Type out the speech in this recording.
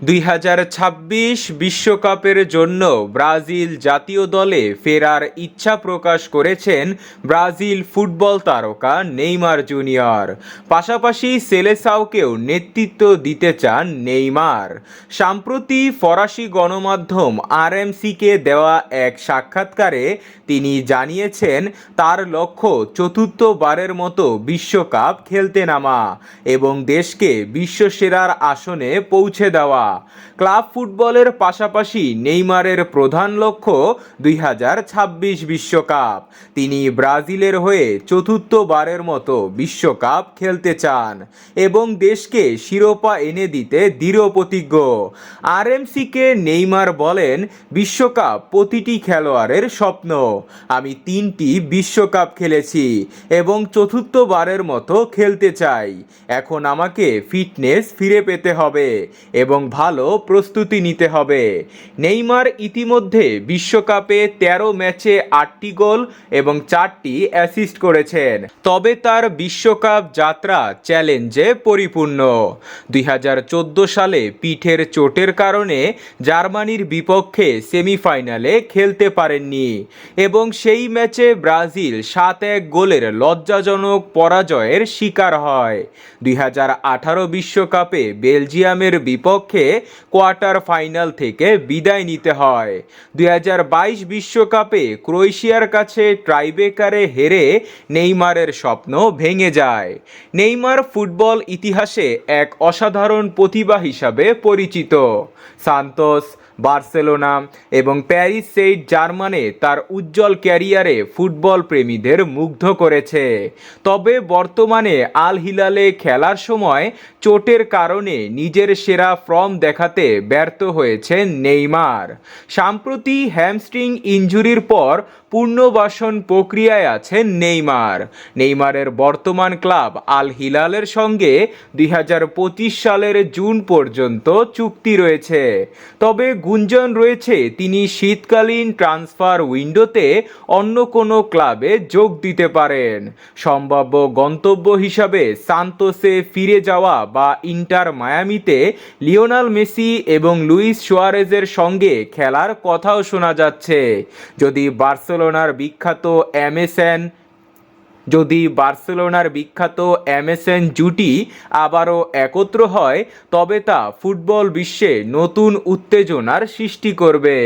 2026 বিশ্বকাপের জন্য ব্রাজিল জাতীয় দলে ফেরার ইচ্ছা প্রকাশ করেছেন ব্রাজিল ফুটবল তারকা নেইমার জুনিয়র। পাশাপাশি সেলেসাওকেও নেতৃত্ব দিতে চান নেইমার। সম্প্রতি ফরাসি গণমাধ্যম আরএমসিকে দেওয়া এক সাক্ষাৎকারে তিনি জানিয়েছেন তার লক্ষ্য চতুর্থবারের মতো বিশ্বকাপ খেলতে নামা এবং দেশকে বিশ্বসেরার আসনে পৌঁছে দেওয়া। ক্লাব ফুটবলের পাশাপাশি নেইমারের প্রধান লক্ষ্য 2026 বিশ্বকাপ। তিনি ব্রাজিলের হয়ে চতুর্থবারের মতো বিশ্বকাপ খেলতে চান এবং দেশকে শিরোপা এনে দিতে দৃঢ় প্রতিজ্ঞ। আরএমসিকে নেইমার বলেন, বিশ্বকাপ প্রতিটি খেলোয়াড়ের স্বপ্ন। আমি 3টি বিশ্বকাপ খেলেছি এবং চতুর্থবারের মতো খেলতে চাই। এখন আমাকে ফিটনেস ফিরে পেতে হবে এবং ভালো প্রস্তুতি নিতে হবে। নেইমার ইতিমধ্যে বিশ্বকাপে 13 ম্যাচে 8টি গোল এবং 4টি অ্যাসিস্ট করেছেন। তবে তার বিশ্বকাপ যাত্রা চ্যালেঞ্জে পরিপূর্ণ। 2014 সালে পিঠের চোটের কারণে জার্মানির বিপক্ষে সেমিফাইনালে খেলতে পারেননি এবং সেই ম্যাচে ব্রাজিল 7-1 গোলের লজ্জাজনক পরাজয়ের শিকার হয়। 2018 বিশ্বকাপে বেলজিয়ামের বিপক্ষে কোয়ার্টার ফাইনাল থেকে বিদায় নিতে হয়। 2022 বিশ্বকাপে ক্রোয়েশিয়ার কাছে টাইব্রেকারে হেরে নেইমারের স্বপ্ন ভেঙে যায়। নেইমার ফুটবল ইতিহাসে এক অসাধারণ প্রতিভা হিসাবে পরিচিত। সান্তোস, বার্সেলোনা এবং প্যারিস সেইন্ট জার্মানে তার উজ্জ্বল ক্যারিয়ারে ফুটবল প্রেমীদের মুগ্ধ করেছে। তবে বর্তমানে আল হিলালে খেলার সময় চোটের কারণে নিজের সেরা ফর্ম দেখাতে ব্যর্থ হয়েছেন নেইমার। সম্প্রতি হ্যামস্ট্রিং ইনজুরির পর পুনর্বাসন প্রক্রিয়ায় আছেন নেইমার। নেইমারের বর্তমান ক্লাব আল হিলালের সঙ্গে 2025 সালের জুন পর্যন্ত চুক্তি রয়েছে। তবে গুঞ্জন রয়েছে তিনি শীতকালীন ট্রান্সফার উইন্ডোতে অন্য কোনো ক্লাবে যোগ দিতে পারেন। সম্ভাব্য গন্তব্য হিসাবে সান্তোসে ফিরে যাওয়া বা ইন্টার মায়ামিতে লিওনেল মেসি এবং লুইস সুয়ারেজের সঙ্গে খেলার কথাও শোনা যাচ্ছে। যদি বার্সেলোনার বিখ্যাত এমএসএন জুটি আবারও একত্র হয় তবে তা ফুটবল বিশ্বে নতুন উত্তেজনার সৃষ্টি করবে।